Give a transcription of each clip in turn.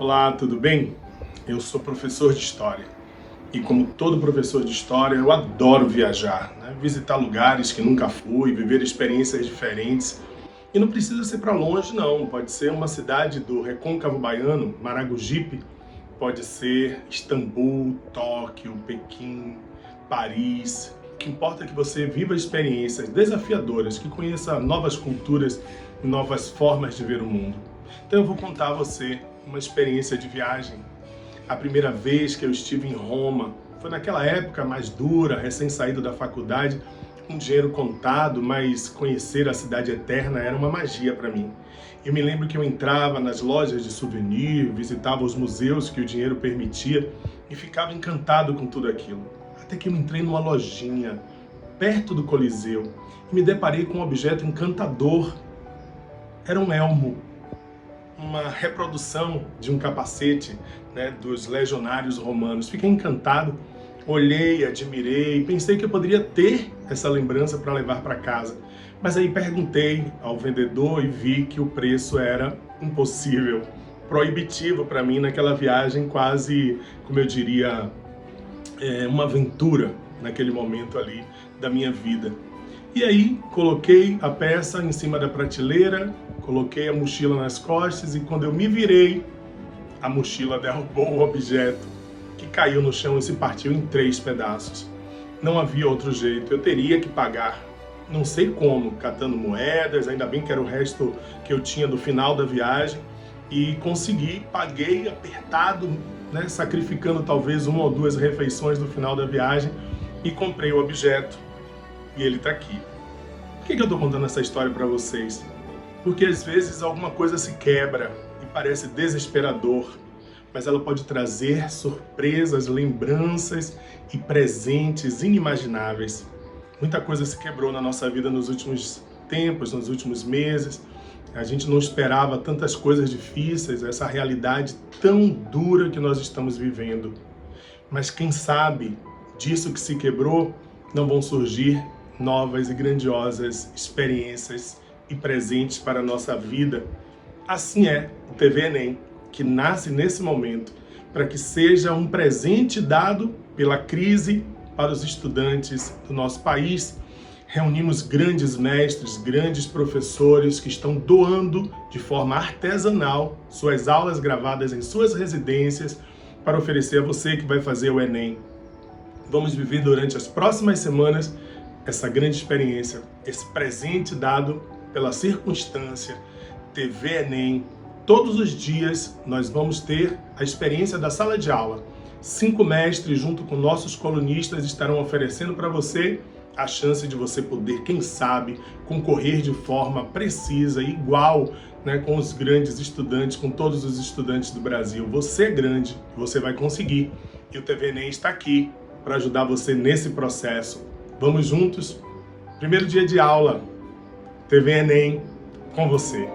Olá, tudo bem? Eu sou professor de História e como todo professor de História, eu adoro viajar, né? Visitar lugares que nunca fui, viver experiências diferentes. E não precisa ser para longe, não. Pode ser uma cidade do recôncavo baiano, Maragogipe, pode ser Istambul, Tóquio, Pequim, Paris. O que importa é que você viva experiências desafiadoras, que conheça novas culturas e novas formas de ver o mundo. Então eu vou contar a você uma experiência de viagem. A primeira vez que eu estive em Roma foi naquela época mais dura, recém-saído da faculdade, com dinheiro contado, mas conhecer a cidade eterna era uma magia para mim. Eu me lembro que eu entrava nas lojas de souvenir, visitava os museus que o dinheiro permitia e ficava encantado com tudo aquilo. Até que eu entrei numa lojinha perto do Coliseu e me deparei com um objeto encantador. Era um elmo, uma reprodução de um capacete, né, dos legionários romanos. Fiquei encantado, olhei, admirei, pensei que eu poderia ter essa lembrança para levar para casa. Mas aí perguntei ao vendedor e vi que o preço era impossível, proibitivo para mim naquela viagem, quase, como eu diria, uma aventura naquele momento ali da minha vida. E aí coloquei a peça em cima da prateleira, coloquei a mochila nas costas e quando eu me virei, a mochila derrubou o objeto, que caiu no chão e se partiu em 3 pedaços. Não havia outro jeito, eu teria que pagar. Não sei como, catando moedas, ainda bem que era o resto que eu tinha do final da viagem, e consegui, paguei apertado, né, sacrificando talvez 1 ou 2 refeições do final da viagem e comprei o objeto. E ele está aqui. Por que eu estou contando essa história para vocês? Porque às vezes alguma coisa se quebra e parece desesperador, mas ela pode trazer surpresas, lembranças e presentes inimagináveis. Muita coisa se quebrou na nossa vida nos últimos tempos, nos últimos meses. A gente não esperava tantas coisas difíceis, essa realidade tão dura que nós estamos vivendo. Mas quem sabe disso que se quebrou não vão surgir novas e grandiosas experiências e presentes para a nossa vida. Assim é o TV Enem, que nasce nesse momento para que seja um presente dado pela crise para os estudantes do nosso país. Reunimos grandes mestres, grandes professores que estão doando de forma artesanal suas aulas gravadas em suas residências para oferecer a você que vai fazer o Enem. Vamos viver durante as próximas semanas essa grande experiência, esse presente dado pela circunstância, TV Enem. Todos os dias nós vamos ter a experiência da sala de aula. 5 mestres, junto com nossos colunistas, estarão oferecendo para você a chance de você poder, quem sabe, concorrer de forma precisa, igual, né, com os grandes estudantes, com todos os estudantes do Brasil. Você é grande, você vai conseguir. E o TV Enem está aqui para ajudar você nesse processo. Vamos juntos? Primeiro dia de aula, TV Enem, com você.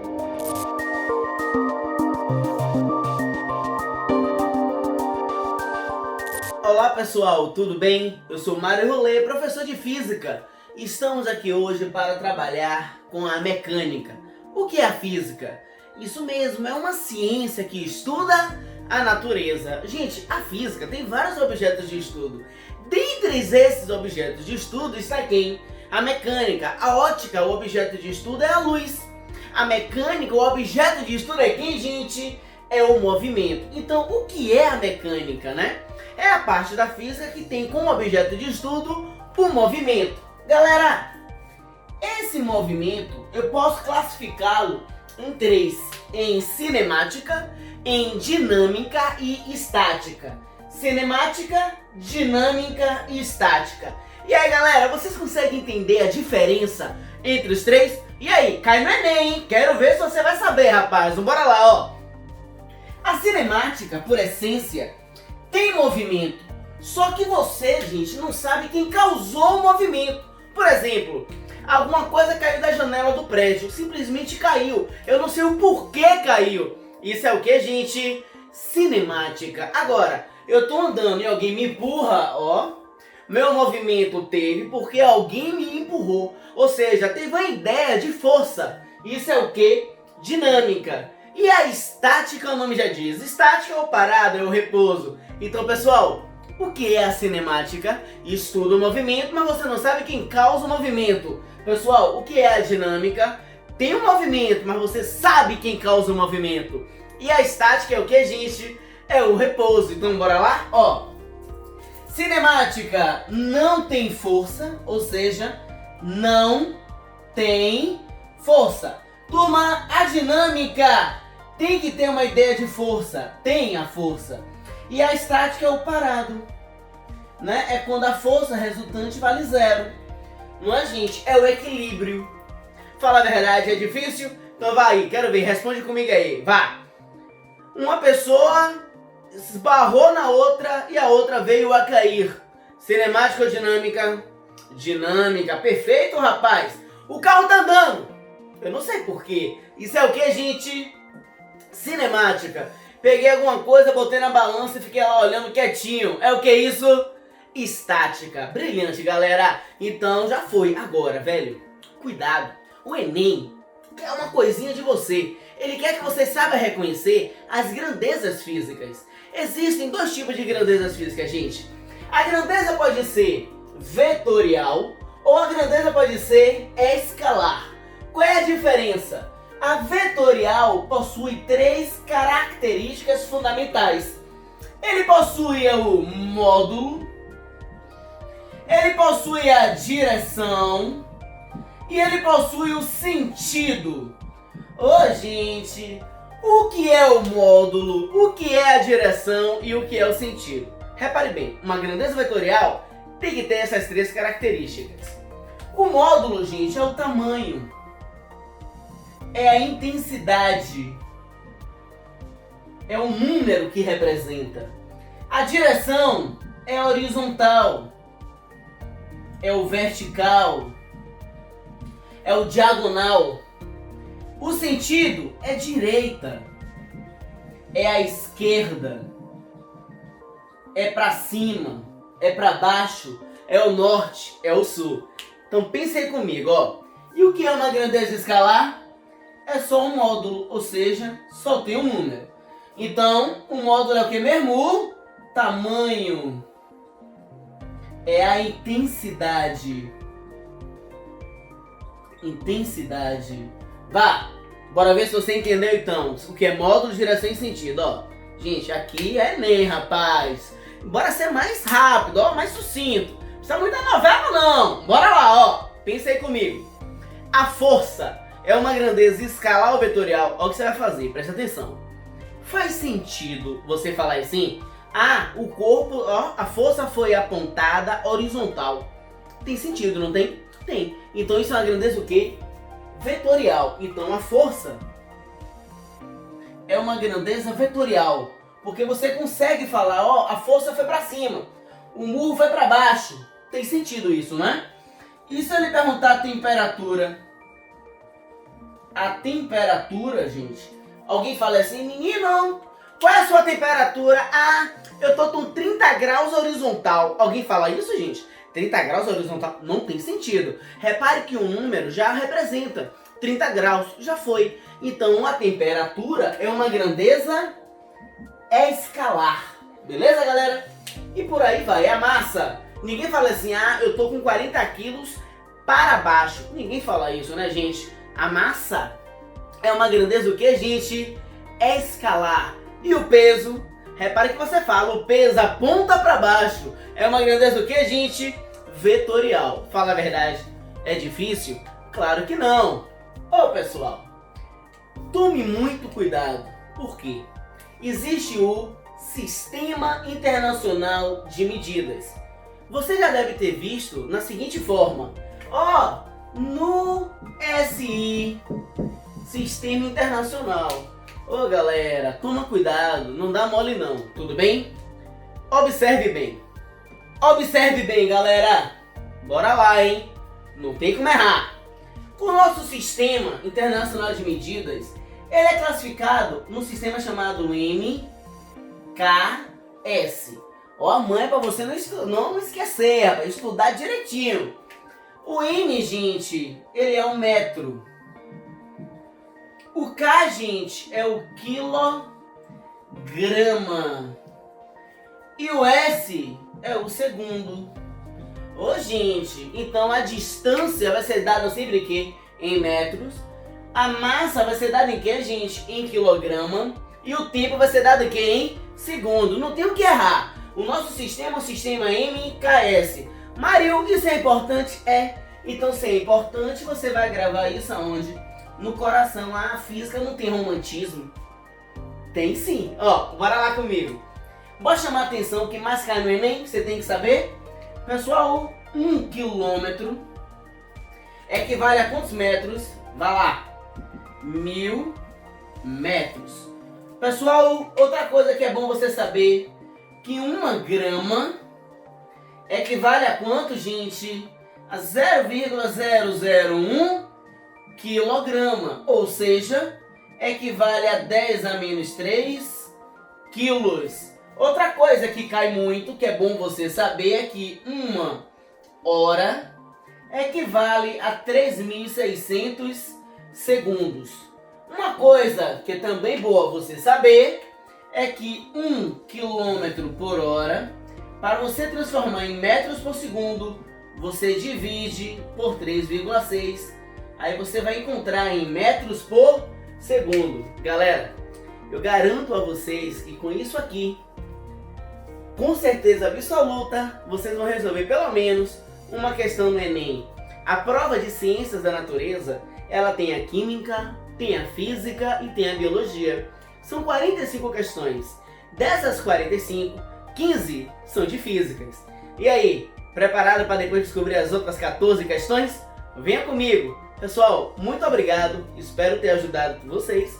Olá pessoal, tudo bem? Eu sou Mário Rolê, professor de Física. Estamos aqui hoje para trabalhar com a mecânica. O que é a física? Isso mesmo, é uma ciência que estuda a natureza. Gente, a física tem vários objetos de estudo. Dentre esses objetos de estudo está quem? A mecânica. A ótica, o objeto de estudo é a luz. A mecânica, o objeto de estudo é quem, gente? É o movimento. Então, o que é a mecânica, né? É a parte da física que tem como objeto de estudo o movimento. Galera, esse movimento eu posso classificá-lo em 3. Em cinemática, em dinâmica e estática. Cinemática, dinâmica e estática. E aí, galera, vocês conseguem entender a diferença entre os 3? E aí, cai no Enem, hein? Quero ver se você vai saber, rapaz. Então, bora lá, ó. A cinemática, por essência, tem movimento. Só que você, gente, não sabe quem causou o movimento. Por exemplo, alguma coisa caiu da janela do prédio. Simplesmente caiu. Eu não sei o porquê caiu. Isso é o que, gente? Cinemática. Agora, eu tô andando e alguém me empurra, ó. Meu movimento teve porque alguém me empurrou. Ou seja, teve uma ideia de força. Isso é o que? Dinâmica. E a estática, o nome já diz. Estática ou parada é o repouso. Então, pessoal, o que é a cinemática? Estuda o movimento, mas você não sabe quem causa o movimento. Pessoal, o que é a dinâmica? Tem um movimento, mas você sabe quem causa o movimento. E a estática é o que, gente? É o repouso. Então, bora lá? Ó, cinemática não tem força, ou seja, não tem força. Turma, a dinâmica tem que ter uma ideia de força, tem a força. E a estática é o parado, né? É quando a força resultante vale zero. Não é, gente? É o equilíbrio. Fala a verdade, é difícil? Então vai aí, quero ver, responde comigo aí, vá. Uma pessoa esbarrou na outra e a outra veio a cair. Cinemática ou dinâmica? Dinâmica, perfeito, rapaz. O carro tá andando. Eu não sei porquê. Isso é o que, gente? Cinemática. Peguei alguma coisa, botei na balança e fiquei lá olhando quietinho. É o que isso? Estática. Brilhante, galera. Então já foi. Agora, velho, cuidado. O Enem quer uma coisinha de você. Ele quer que você saiba reconhecer as grandezas físicas. Existem dois tipos de grandezas físicas, gente. A grandeza pode ser vetorial ou a grandeza pode ser escalar. Qual é a diferença? A vetorial possui três características fundamentais. Ele possui o módulo, ele possui a direção e ele possui o sentido. Ô, gente, o que é o módulo, o que é a direção e o que é o sentido? Repare bem, uma grandeza vetorial tem que ter essas três características. O módulo, gente, é o tamanho, é a intensidade, é o número que representa. A direção é a horizontal, é o vertical, é o diagonal. O sentido é direita, é a esquerda, é para cima, é para baixo, é o norte, é o sul. Então pense aí comigo, ó. E o que é uma grandeza escalar? É só um módulo, ou seja, só tem um número. Então, o módulo é o que mesmo? O tamanho. É a intensidade. Intensidade. Vá, bora ver se você entendeu então o que é módulo, direção e sentido, ó. Gente, aqui é Enem, rapaz. Bora ser mais rápido, ó, mais sucinto. Não precisa muita novela não. Bora lá, ó. Pensa aí comigo. A força é uma grandeza escalar ou vetorial. Olha o que você vai fazer, presta atenção. Faz sentido você falar assim? Ah, o corpo, ó, a força foi apontada horizontal. Tem sentido, não tem? Tem. Então isso é uma grandeza o quê? Vetorial. Então a força é uma grandeza vetorial, porque você consegue falar, ó, a força foi para cima, o murro foi para baixo. Tem sentido isso, né? E se eu lhe perguntar a temperatura? A temperatura, gente, alguém fala assim, menino, qual é a sua temperatura? Ah, eu tô com 30 graus horizontal. Alguém fala isso, gente? 30 graus horizontal não tem sentido. Repare que um número já representa 30 graus, já foi. Então a temperatura é uma grandeza escalar. Beleza, galera? E por aí vai. A massa. Ninguém fala assim, ah, eu tô com 40 quilos para baixo. Ninguém fala isso, né, gente? A massa é uma grandeza o que, gente? Escalar. E o peso? Repare que você fala, o peso aponta para baixo. É uma grandeza o que, gente? Vetorial. Fala a verdade. É difícil? Claro que não. Ô, pessoal, tome muito cuidado. Por quê? Existe o Sistema Internacional de Medidas. Você já deve ter visto na seguinte forma. Ó, no SI, Sistema Internacional. Ô, galera, toma cuidado, não dá mole não, tudo bem? Observe bem. Observe bem, galera. Bora lá, hein? Não tem como errar. O nosso Sistema Internacional de Medidas, ele é classificado num sistema chamado MKS. Ó, mãe, para você não esquecer, rapaz, estudar direitinho. O M, gente, ele é um metro. O K, gente, é o quilograma. E o S é o segundo. Ô, gente, então a distância vai ser dada sempre em quê? Em metros. A massa vai ser dada em quê, gente? Em quilograma. E o tempo vai ser dado em quê? Em segundo. Não tem o que errar. O nosso sistema é o sistema MKS. Maril, isso é importante? É. Então, se é importante, você vai gravar isso aonde? No coração. A física não tem romantismo. Tem sim. Ó, bora lá comigo. Bora chamar a atenção que mais cai no Enem, você tem que saber. Pessoal, 1 quilômetro equivale a quantos metros? Vai lá. 1000 metros. Pessoal, outra coisa que é bom você saber, que 1 grama equivale a quanto, gente? A 0,001 quilograma, ou seja, equivale a 10 a menos 3 quilos. Outra coisa que cai muito, que é bom você saber, é que 1 hora equivale a 3.600 segundos. Uma coisa que é também boa você saber é que 1 km por hora, para você transformar em metros por segundo, você divide por 3,6. Aí você vai encontrar em metros por segundo. Galera, eu garanto a vocês que com isso aqui, com certeza absoluta, vocês vão resolver pelo menos uma questão no Enem. A prova de ciências da natureza, ela tem a química, tem a física e tem a biologia. São 45 questões. Dessas 45, 15 são de físicas. E aí, preparado para depois descobrir as outras 14 questões? Venha comigo! Pessoal, muito obrigado, espero ter ajudado vocês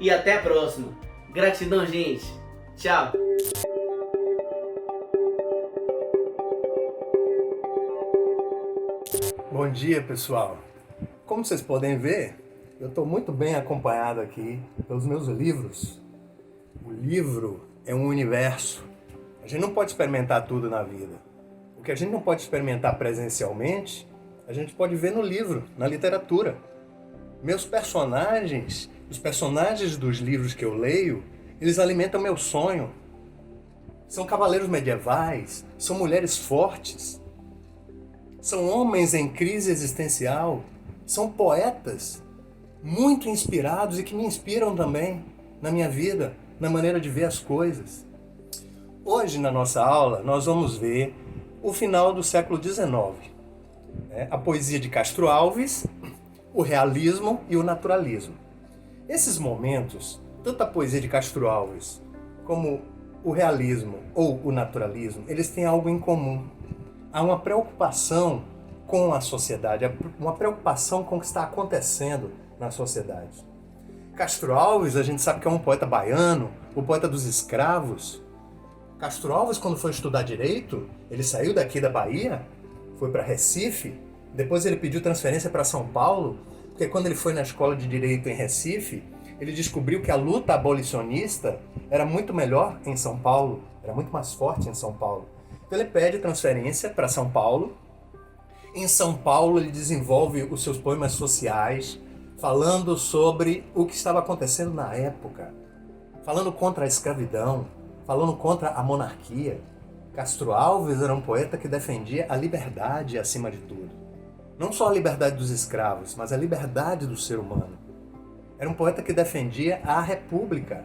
e até a próxima. Gratidão, gente. Tchau! Bom dia, pessoal. Como vocês podem ver, eu estou muito bem acompanhado aqui pelos meus livros. O livro é um universo. A gente não pode experimentar tudo na vida. O que a gente não pode experimentar presencialmente, a gente pode ver no livro, na literatura. Meus personagens, os personagens dos livros que eu leio, eles alimentam meu sonho. São cavaleiros medievais, são mulheres fortes, são homens em crise existencial, são poetas muito inspirados e que me inspiram também na minha vida, na maneira de ver as coisas. Hoje, na nossa aula, nós vamos ver o final do século XIX. A poesia de Castro Alves, o realismo e o naturalismo. Esses momentos, tanto a poesia de Castro Alves como o realismo ou o naturalismo, eles têm algo em comum. Há uma preocupação com a sociedade, uma preocupação com o que está acontecendo na sociedade. Castro Alves, a gente sabe que é um poeta baiano, o poeta dos escravos. Castro Alves, quando foi estudar direito, ele saiu daqui da Bahia, foi para Recife, depois ele pediu transferência para São Paulo, porque quando ele foi na escola de direito em Recife, ele descobriu que a luta abolicionista era muito melhor em São Paulo, era muito mais forte em São Paulo. Então ele pede transferência para São Paulo. Em São Paulo ele desenvolve os seus poemas sociais, falando sobre o que estava acontecendo na época, falando contra a escravidão, falando contra a monarquia. Castro Alves era um poeta que defendia a liberdade acima de tudo. Não só a liberdade dos escravos, mas a liberdade do ser humano. Era um poeta que defendia a república.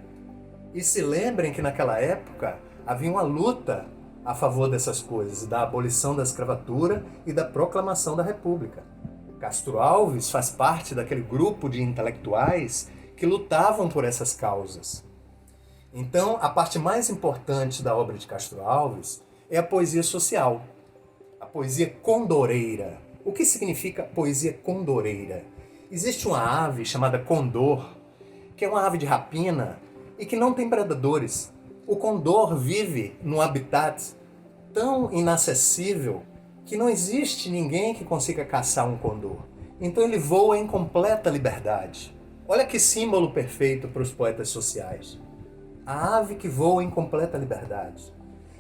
E se lembrem que naquela época havia uma luta a favor dessas coisas, da abolição da escravatura e da proclamação da república. Castro Alves faz parte daquele grupo de intelectuais que lutavam por essas causas. Então, a parte mais importante da obra de Castro Alves é a poesia social, a poesia condoreira. O que significa poesia condoreira? Existe uma ave chamada condor, que é uma ave de rapina e que não tem predadores. O condor vive num habitat tão inacessível que não existe ninguém que consiga caçar um condor. Então ele voa em completa liberdade. Olha que símbolo perfeito para os poetas sociais. A ave que voa em completa liberdade.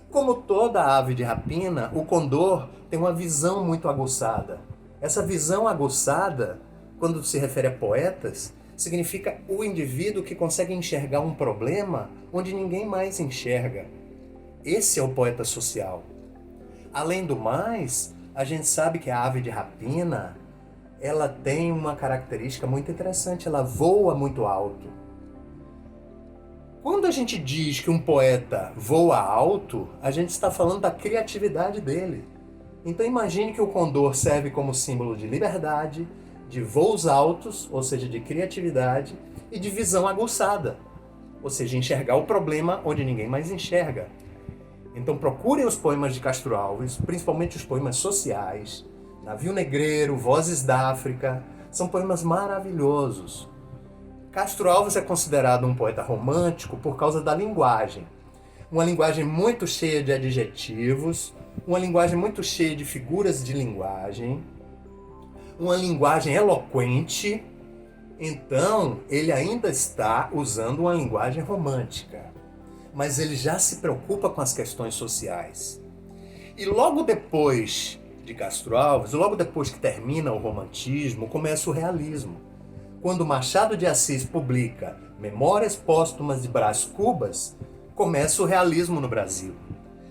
Como toda ave de rapina, o condor tem uma visão muito aguçada. Essa visão aguçada, quando se refere a poetas, significa o indivíduo que consegue enxergar um problema onde ninguém mais enxerga. Esse é o poeta social. Além do mais, a gente sabe que a ave de rapina, ela tem uma característica muito interessante, ela voa muito alto. Quando a gente diz que um poeta voa alto, a gente está falando da criatividade dele. Então imagine que o condor serve como símbolo de liberdade, de voos altos, ou seja, de criatividade, e de visão aguçada, ou seja, enxergar o problema onde ninguém mais enxerga. Então procurem os poemas de Castro Alves, principalmente os poemas sociais, Navio Negreiro, Vozes da África, são poemas maravilhosos. Castro Alves é considerado um poeta romântico por causa da linguagem. Uma linguagem muito cheia de adjetivos, uma linguagem muito cheia de figuras de linguagem, uma linguagem eloquente. Então, ele ainda está usando uma linguagem romântica, mas ele já se preocupa com as questões sociais. E logo depois de Castro Alves, logo depois que termina o romantismo, começa o realismo. Quando Machado de Assis publica Memórias Póstumas de Brás Cubas, começa o realismo no Brasil.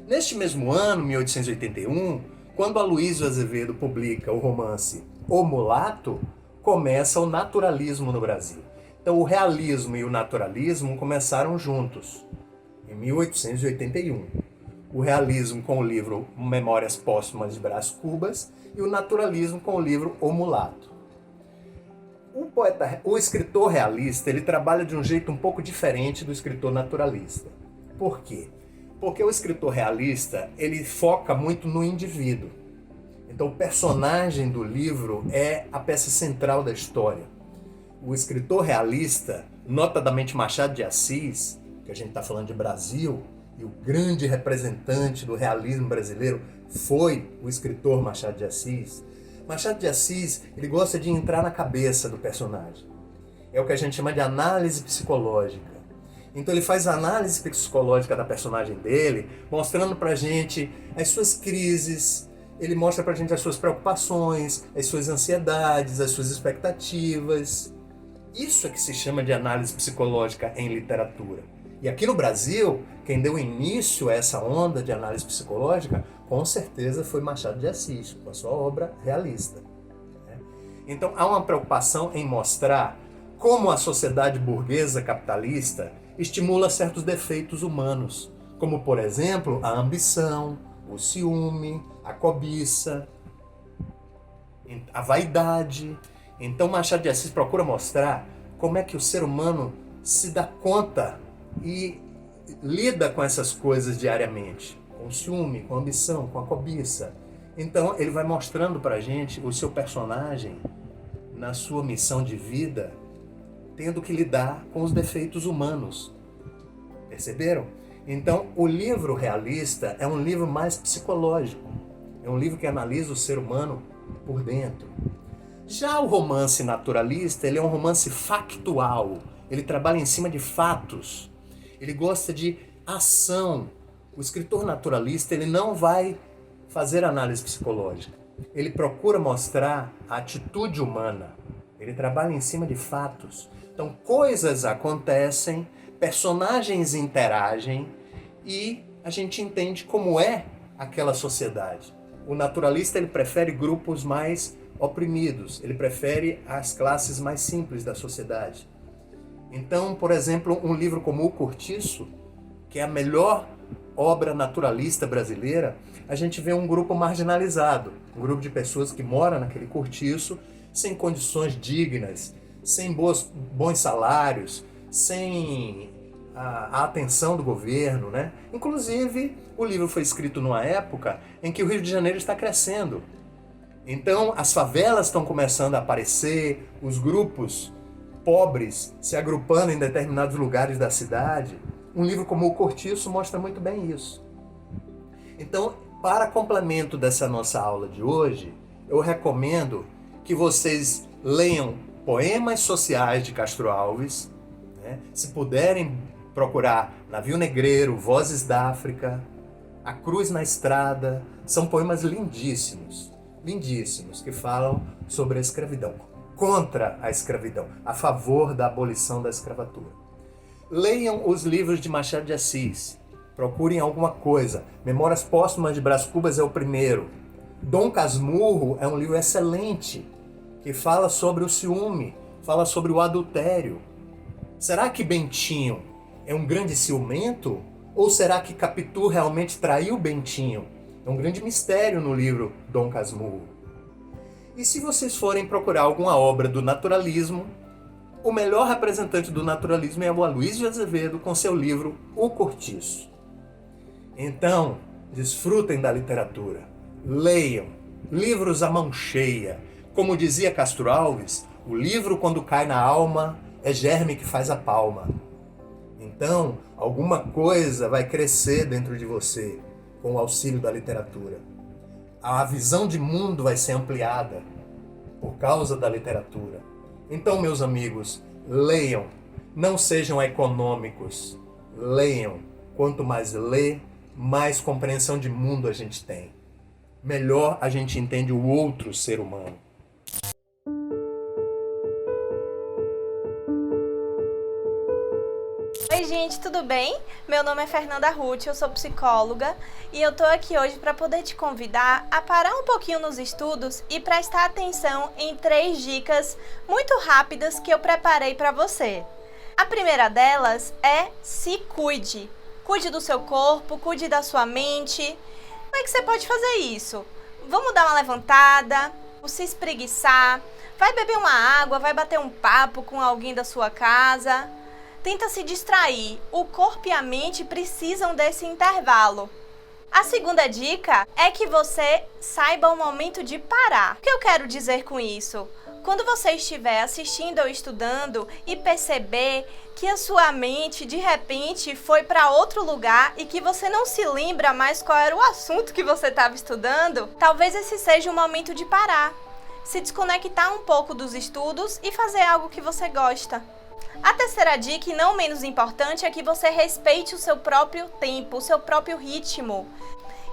Neste mesmo ano, 1881, quando Aloysio Azevedo publica o romance O Mulato, começa o naturalismo no Brasil. Então o realismo e o naturalismo começaram juntos, em 1881. O realismo com o livro Memórias Póstumas de Brás Cubas e o naturalismo com o livro O Mulato. O escritor realista, ele trabalha de um jeito um pouco diferente do escritor naturalista. Por quê? Porque o escritor realista, ele foca muito no indivíduo. Então o personagem do livro é a peça central da história. O escritor realista, notadamente Machado de Assis, que a gente está falando de Brasil, e o grande representante do realismo brasileiro foi o escritor Machado de Assis. Machado de Assis, ele gosta de entrar na cabeça do personagem. É o que a gente chama de análise psicológica. Então ele faz a análise psicológica da personagem dele, mostrando pra gente as suas crises, ele mostra pra gente as suas preocupações, as suas ansiedades, as suas expectativas. Isso é que se chama de análise psicológica em literatura. E aqui no Brasil, quem deu início a essa onda de análise psicológica, com certeza foi Machado de Assis, com a sua obra realista. Então há uma preocupação em mostrar como a sociedade burguesa capitalista estimula certos defeitos humanos, como, por exemplo, a ambição, o ciúme, a cobiça, a vaidade. Então Machado de Assis procura mostrar como é que o ser humano se dá conta e lida com essas coisas diariamente, com o ciúme, com a ambição, com a cobiça. Então ele vai mostrando pra gente o seu personagem na sua missão de vida, tendo que lidar com os defeitos humanos. Perceberam? Então o livro realista é um livro mais psicológico, é um livro que analisa o ser humano por dentro. Já o romance naturalista, ele é um romance factual, ele trabalha em cima de fatos. Ele gosta de ação. O escritor naturalista, ele não vai fazer análise psicológica. Ele procura mostrar a atitude humana. Ele trabalha em cima de fatos. Então, coisas acontecem, personagens interagem e a gente entende como é aquela sociedade. O naturalista, ele prefere grupos mais oprimidos. Ele prefere as classes mais simples da sociedade. Então, por exemplo, um livro como O Cortiço, que é a melhor obra naturalista brasileira, a gente vê um grupo marginalizado, um grupo de pessoas que moram naquele cortiço sem condições dignas, sem bons salários, sem a atenção do governo, né? Inclusive, o livro foi escrito numa época em que o Rio de Janeiro está crescendo. Então, as favelas estão começando a aparecer, os grupos pobres se agrupando em determinados lugares da cidade. Um livro como O Cortiço mostra muito bem isso. Então, para complemento dessa nossa aula de hoje, eu recomendo que vocês leiam Poemas Sociais de Castro Alves, né? Se puderem procurar Navio Negreiro, Vozes da África, A Cruz na Estrada, são poemas lindíssimos, lindíssimos, que falam sobre a escravidão. contra a escravidão, a favor da abolição da escravatura. Leiam os livros de Machado de Assis. Procurem alguma coisa. Memórias Póstumas de Brás Cubas é o primeiro. Dom Casmurro é um livro excelente, que fala sobre o ciúme, fala sobre o adultério. Será que Bentinho é um grande ciumento? Ou será que Capitu realmente traiu Bentinho? É um grande mistério no livro Dom Casmurro. E se vocês forem procurar alguma obra do naturalismo, o melhor representante do naturalismo é o Aloysio Azevedo com seu livro O Cortiço. Então, desfrutem da literatura. Leiam livros à mão cheia. Como dizia Castro Alves, o livro quando cai na alma é germe que faz a palma. Então, alguma coisa vai crescer dentro de você com o auxílio da literatura. A visão de mundo vai ser ampliada por causa da literatura. Então, meus amigos, leiam. Não sejam econômicos. Leiam. Quanto mais lê, mais compreensão de mundo a gente tem. Melhor a gente entende o outro ser humano. Oi gente, tudo bem? Meu nome é Fernanda Ruth, eu sou psicóloga e eu tô aqui hoje para poder te convidar a parar um pouquinho nos estudos e prestar atenção em 3 dicas muito rápidas que eu preparei para você. A primeira delas é se cuide. Cuide do seu corpo, cuide da sua mente. Como é que você pode fazer isso? Vamos dar uma levantada, se espreguiçar, vai beber uma água, vai bater um papo com alguém da sua casa. Tenta se distrair. O corpo e a mente precisam desse intervalo. A segunda dica é que você saiba o momento de parar. O que eu quero dizer com isso? Quando você estiver assistindo ou estudando e perceber que a sua mente de repente foi para outro lugar e que você não se lembra mais qual era o assunto que você estava estudando, talvez esse seja o momento de parar. Se desconectar um pouco dos estudos e fazer algo que você gosta. A terceira dica, e não menos importante, é que você respeite o seu próprio tempo, o seu próprio ritmo.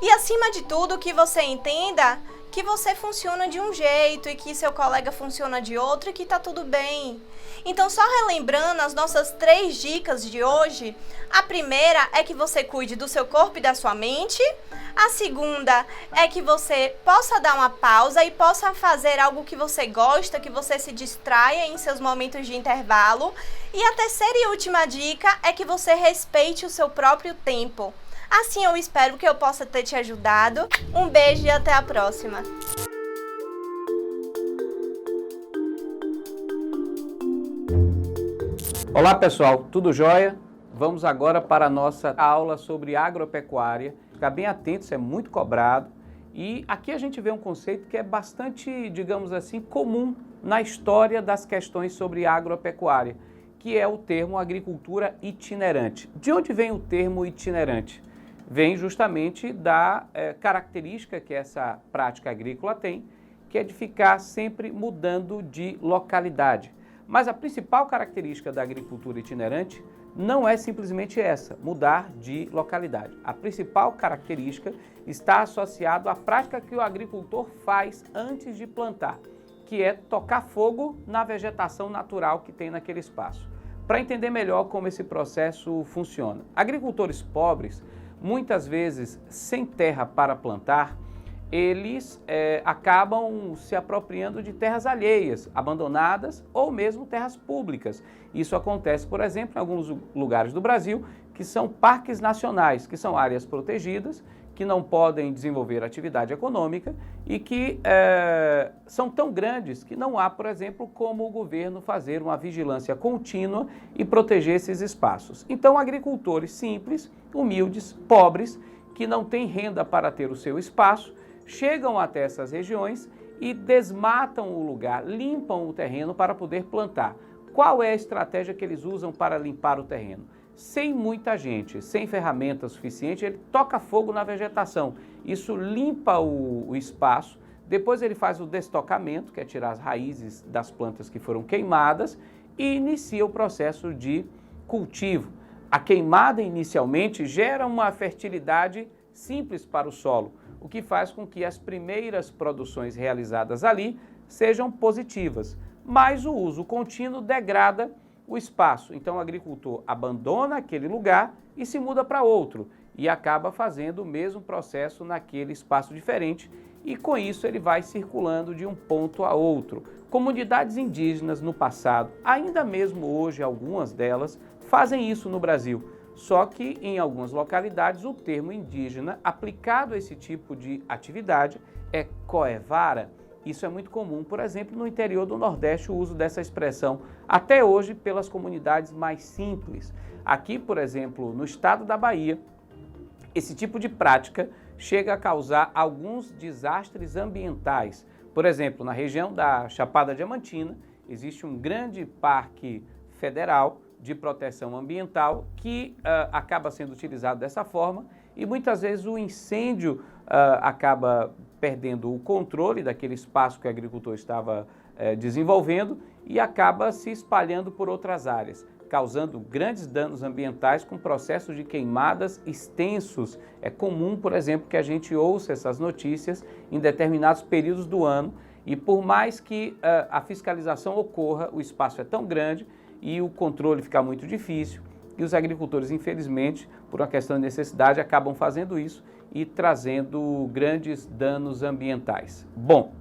E acima de tudo, que você entenda que você funciona de um jeito e que seu colega funciona de outro e que tá tudo bem. Então, só relembrando as nossas 3 dicas de hoje, a primeira é que você cuide do seu corpo e da sua mente. A segunda é que você possa dar uma pausa e possa fazer algo que você gosta, que você se distraia em seus momentos de intervalo. E a terceira e última dica é que você respeite o seu próprio tempo. Assim eu espero que eu possa ter te ajudado. Um beijo e até a próxima! Olá pessoal, tudo jóia? Vamos agora para a nossa aula sobre agropecuária. Ficar bem atento, isso é muito cobrado. E aqui a gente vê um conceito que é bastante, digamos assim, comum na história das questões sobre agropecuária, que é o termo agricultura itinerante. De onde vem o termo itinerante? Vem justamente da característica que essa prática agrícola tem, que é de ficar sempre mudando de localidade. Mas a principal característica da agricultura itinerante não é simplesmente essa, mudar de localidade. A principal característica está associada à prática que o agricultor faz antes de plantar, que é tocar fogo na vegetação natural que tem naquele espaço. Para entender melhor como esse processo funciona, agricultores pobres, muitas vezes sem terra para plantar, eles acabam se apropriando de terras alheias, abandonadas ou mesmo terras públicas. Isso acontece, por exemplo, em alguns lugares do Brasil, que são parques nacionais, que são áreas protegidas, que não podem desenvolver atividade econômica e que são tão grandes que não há, por exemplo, como o governo fazer uma vigilância contínua e proteger esses espaços. Então, agricultores simples, humildes, pobres, que não têm renda para ter o seu espaço, chegam até essas regiões e desmatam o lugar, limpam o terreno para poder plantar. Qual é a estratégia que eles usam para limpar o terreno? Sem muita gente, sem ferramentas suficientes, ele toca fogo na vegetação. Isso limpa o espaço, depois ele faz o destocamento, que é tirar as raízes das plantas que foram queimadas, e inicia o processo de cultivo. A queimada inicialmente gera uma fertilidade simples para o solo, o que faz com que as primeiras produções realizadas ali sejam positivas. mas o uso contínuo degrada o espaço. Então o agricultor abandona aquele lugar e se muda para outro e acaba fazendo o mesmo processo naquele espaço diferente e com isso ele vai circulando de um ponto a outro. Comunidades indígenas no passado, ainda mesmo hoje algumas delas, fazem isso no Brasil. Só que em algumas localidades o termo indígena aplicado a esse tipo de atividade é coevara. Isso é muito comum, por exemplo, no interior do Nordeste, o uso dessa expressão, até hoje pelas comunidades mais simples. Aqui, por exemplo, no estado da Bahia, esse tipo de prática chega a causar alguns desastres ambientais. Por exemplo, na região da Chapada Diamantina, existe um grande parque federal de proteção ambiental que acaba sendo utilizado dessa forma e muitas vezes o incêndio acaba perdendo o controle daquele espaço que o agricultor estava desenvolvendo e acaba se espalhando por outras áreas, causando grandes danos ambientais com processos de queimadas extensos. É comum, por exemplo, que a gente ouça essas notícias em determinados períodos do ano e por mais que a fiscalização ocorra, o espaço é tão grande e o controle fica muito difícil e os agricultores, infelizmente, por uma questão de necessidade, acabam fazendo isso e trazendo grandes danos ambientais. Bom,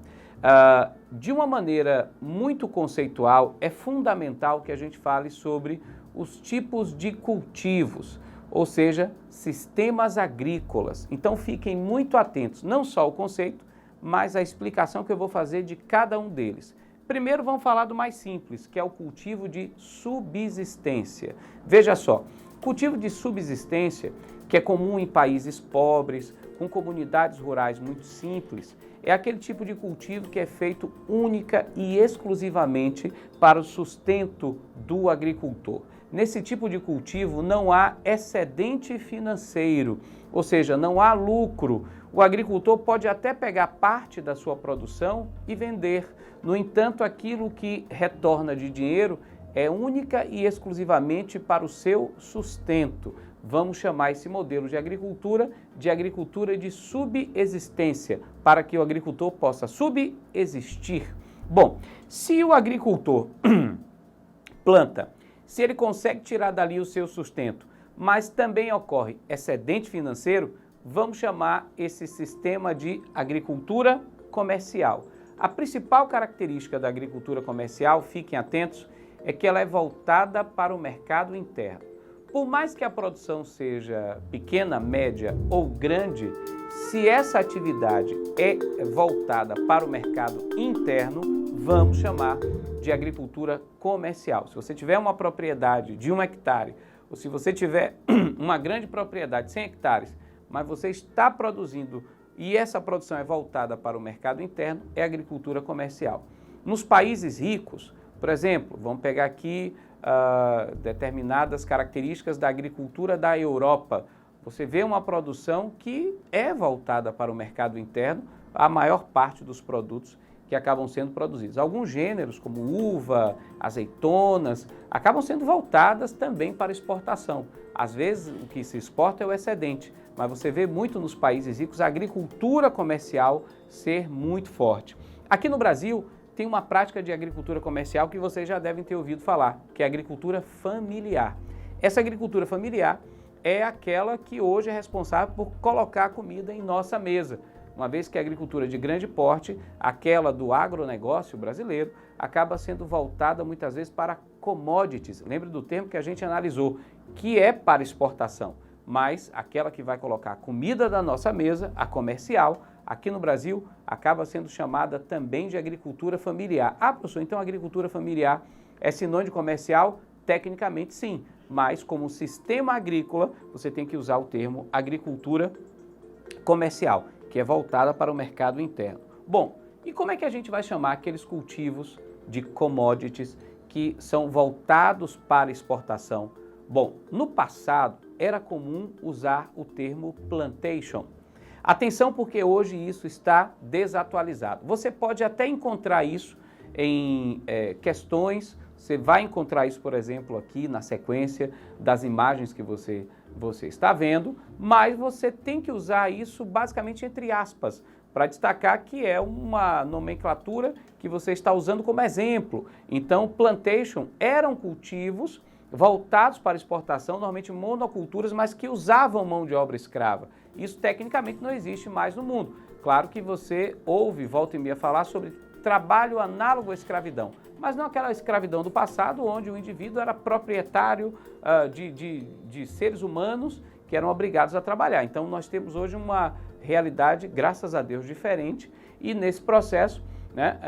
de uma maneira muito conceitual, é fundamental que a gente fale sobre os tipos de cultivos, ou seja, sistemas agrícolas. Então fiquem muito atentos, não só ao conceito, mas à explicação que eu vou fazer de cada um deles. Primeiro vamos falar do mais simples, que é o cultivo de subsistência. Veja só, cultivo de subsistência, que é comum em países pobres, com comunidades rurais muito simples, é aquele tipo de cultivo que é feito única e exclusivamente para o sustento do agricultor. Nesse tipo de cultivo não há excedente financeiro, ou seja, não há lucro. O agricultor pode até pegar parte da sua produção e vender. No entanto, aquilo que retorna de dinheiro é única e exclusivamente para o seu sustento. Vamos chamar esse modelo de agricultura de subsistência, para que o agricultor possa subsistir. Bom, se o agricultor planta, se ele consegue tirar dali o seu sustento, mas também ocorre excedente financeiro, vamos chamar esse sistema de agricultura comercial. A principal característica da agricultura comercial, fiquem atentos, é que ela é voltada para o mercado interno. Por mais que a produção seja pequena, média ou grande, se essa atividade é voltada para o mercado interno, vamos chamar de agricultura comercial. Se você tiver uma propriedade de 1 hectare, ou se você tiver uma grande propriedade de 100 hectares, mas você está produzindo e essa produção é voltada para o mercado interno, é agricultura comercial. Nos países ricos, por exemplo, vamos pegar aqui determinadas características da agricultura da Europa. Você vê uma produção que é voltada para o mercado interno, a maior parte dos produtos que acabam sendo produzidos. Alguns gêneros, como uva, azeitonas, acabam sendo voltadas também para exportação. Às vezes, o que se exporta é o excedente, mas você vê muito nos países ricos a agricultura comercial ser muito forte. Aqui no Brasil, tem uma prática de agricultura comercial que vocês já devem ter ouvido falar, que é a agricultura familiar. Essa agricultura familiar é aquela que hoje é responsável por colocar a comida em nossa mesa. Uma vez que a agricultura de grande porte, aquela do agronegócio brasileiro, acaba sendo voltada muitas vezes para commodities. Lembre do termo que a gente analisou, que é para exportação, mas aquela que vai colocar a comida da nossa mesa, a comercial, aqui no Brasil, acaba sendo chamada também de agricultura familiar. Ah, professor, então a agricultura familiar é sinônimo de comercial? Tecnicamente sim, mas como sistema agrícola, você tem que usar o termo agricultura comercial, que é voltada para o mercado interno. Bom, e como é que a gente vai chamar aqueles cultivos de commodities que são voltados para exportação? Bom, no passado era comum usar o termo plantation. Atenção, porque hoje isso está desatualizado. Você pode até encontrar isso em questões, você vai encontrar isso, por exemplo, aqui na sequência das imagens que você está vendo, mas você tem que usar isso basicamente entre aspas, para destacar que é uma nomenclatura que você está usando como exemplo. Então, plantation eram cultivos voltados para exportação, normalmente monoculturas, mas que usavam mão de obra escrava. Isso tecnicamente não existe mais no mundo. Claro que você ouve, volta e meia, falar sobre trabalho análogo à escravidão, mas não aquela escravidão do passado, onde o indivíduo era proprietário de seres humanos que eram obrigados a trabalhar. Então nós temos hoje uma realidade, graças a Deus, diferente, e nesse processo, né,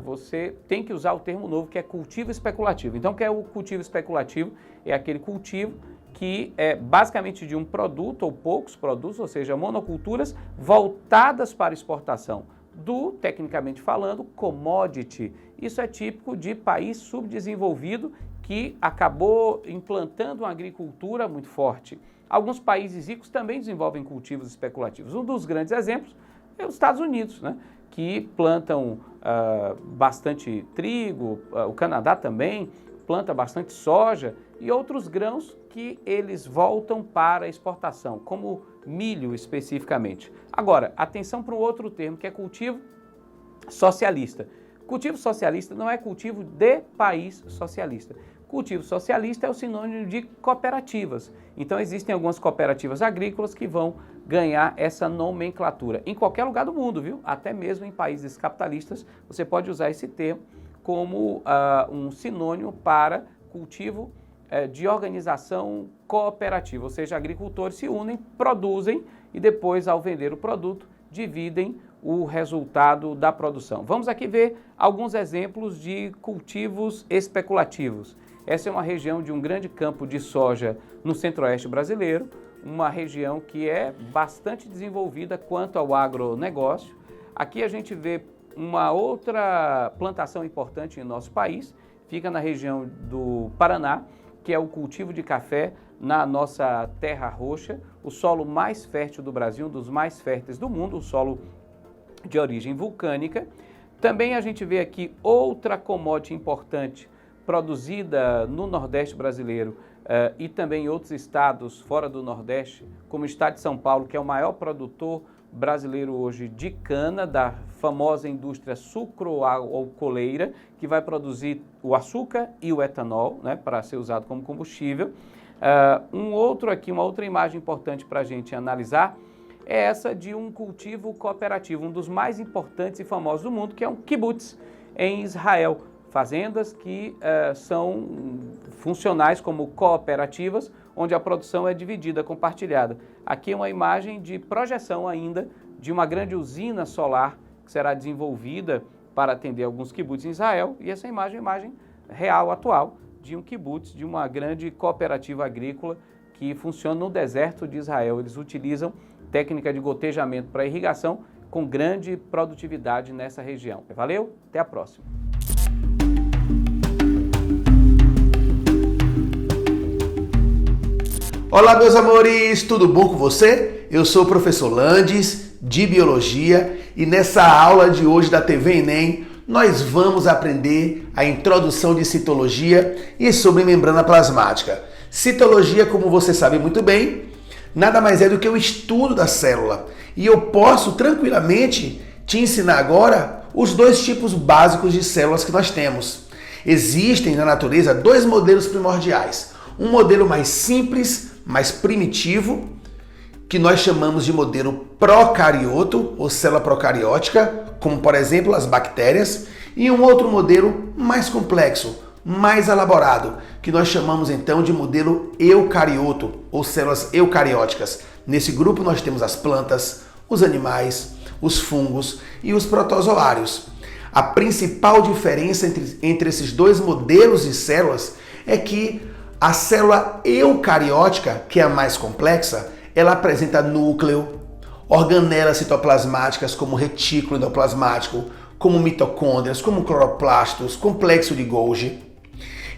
você tem que usar o termo novo, que é cultivo especulativo. Então, o que é o cultivo especulativo? É aquele cultivo que é basicamente de um produto ou poucos produtos, ou seja, monoculturas voltadas para exportação do, tecnicamente falando, commodity. Isso é típico de país subdesenvolvido que acabou implantando uma agricultura muito forte. Alguns países ricos também desenvolvem cultivos especulativos. Um dos grandes exemplos é os Estados Unidos, né, que plantam bastante trigo, o Canadá também planta bastante soja e outros grãos que eles voltam para a exportação, como milho especificamente. Agora, atenção para um outro termo, que é cultivo socialista. Cultivo socialista não é cultivo de país socialista. Cultivo socialista é o sinônimo de cooperativas. Então existem algumas cooperativas agrícolas que vão ganhar essa nomenclatura em qualquer lugar do mundo, viu? Até mesmo em países capitalistas você pode usar esse termo como um sinônimo para cultivo de organização cooperativa, ou seja, agricultores se unem, produzem e depois, ao vender o produto, dividem o resultado da produção. Vamos aqui ver alguns exemplos de cultivos especulativos. Essa é uma região de um grande campo de soja no centro-oeste brasileiro, uma região que é bastante desenvolvida quanto ao agronegócio. Aqui a gente vê uma outra plantação importante em nosso país, fica na região do Paraná, que é o cultivo de café na nossa terra roxa, o solo mais fértil do Brasil, um dos mais férteis do mundo, o solo de origem vulcânica. Também a gente vê aqui outra commodity importante produzida no Nordeste brasileiro e também em outros estados fora do Nordeste, como o estado de São Paulo, que é o maior produtor brasileiro hoje de cana, da famosa indústria sucroalcooleira, que vai produzir o açúcar e o etanol, né, para ser usado como combustível. Uma outra imagem importante para a gente analisar é essa de um cultivo cooperativo, um dos mais importantes e famosos do mundo, que é um kibbutz em Israel. Fazendas que são funcionais como cooperativas, onde a produção é dividida, compartilhada. Aqui é uma imagem de projeção ainda de uma grande usina solar que será desenvolvida para atender alguns kibbutz em Israel, e essa imagem é uma imagem real, atual, de um kibbutz, de uma grande cooperativa agrícola que funciona no deserto de Israel. Eles utilizam técnica de gotejamento para irrigação com grande produtividade nessa região. Valeu? Até a próxima. Olá, meus amores, tudo bom com você? Eu sou o professor Landes, de Biologia, e nessa aula de hoje da TV Enem, nós vamos aprender a introdução de citologia e sobre membrana plasmática. Citologia, como você sabe muito bem, nada mais é do que o estudo da célula. E eu posso tranquilamente te ensinar agora os dois tipos básicos de células que nós temos. Existem na natureza dois modelos primordiais. Um modelo mais simples, mais primitivo, que nós chamamos de modelo procarioto ou célula procariótica, como por exemplo as bactérias, e um outro modelo mais complexo, mais elaborado, que nós chamamos então de modelo eucarioto ou células eucarióticas. Nesse grupo nós temos as plantas, os animais, os fungos e os protozoários. A principal diferença entre esses dois modelos de células é que a célula eucariótica, que é a mais complexa, ela apresenta núcleo, organelas citoplasmáticas como retículo endoplasmático, como mitocôndrias, como cloroplastos, complexo de Golgi.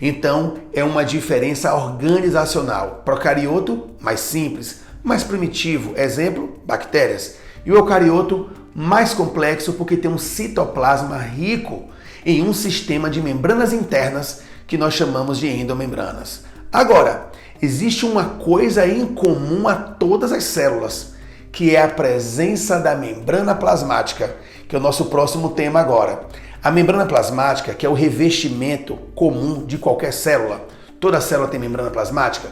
Então, é uma diferença organizacional. Procarioto, mais simples, mais primitivo, exemplo, bactérias. E o eucarioto, mais complexo porque tem um citoplasma rico em um sistema de membranas internas que nós chamamos de endomembranas. Agora, existe uma coisa em comum a todas as células, que é a presença da membrana plasmática, que é o nosso próximo tema agora. A membrana plasmática, que é o revestimento comum de qualquer célula, toda célula tem membrana plasmática.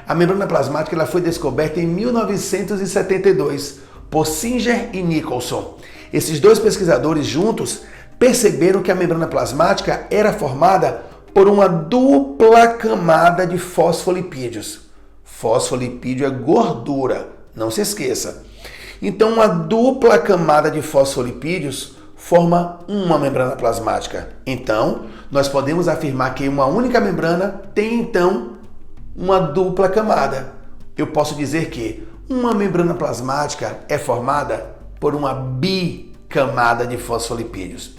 A membrana plasmática ela foi descoberta em 1972 por Singer e Nicholson. Esses dois pesquisadores juntos perceberam que a membrana plasmática era formada por uma dupla camada de fosfolipídios. Fosfolipídio é gordura, não se esqueça. Então, uma dupla camada de fosfolipídios forma uma membrana plasmática. Então, nós podemos afirmar que uma única membrana tem, então, uma dupla camada. Eu posso dizer que uma membrana plasmática é formada por uma bicamada de fosfolipídios.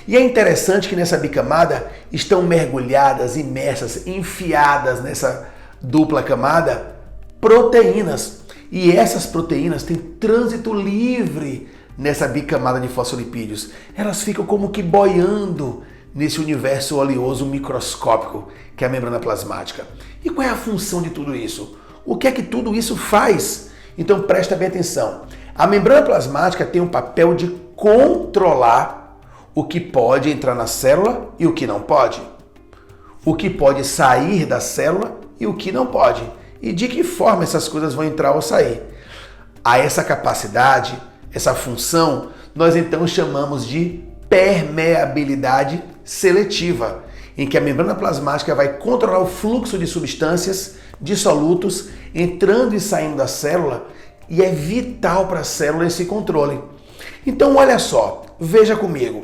E é interessante que nessa bicamada estão mergulhadas, imersas, enfiadas nessa dupla camada, proteínas. E essas proteínas têm trânsito livre nessa bicamada de fosfolipídios. Elas ficam como que boiando nesse universo oleoso microscópico que é a membrana plasmática. E qual é a função de tudo isso? O que é que tudo isso faz? Então presta bem atenção. A membrana plasmática tem um papel de controlar o que pode entrar na célula e o que não pode. O que pode sair da célula e o que não pode. E de que forma essas coisas vão entrar ou sair. A essa capacidade, essa função, nós então chamamos de permeabilidade seletiva, em que a membrana plasmática vai controlar o fluxo de substâncias, de solutos, entrando e saindo da célula, e é vital para a célula esse controle. Então, olha só, veja comigo.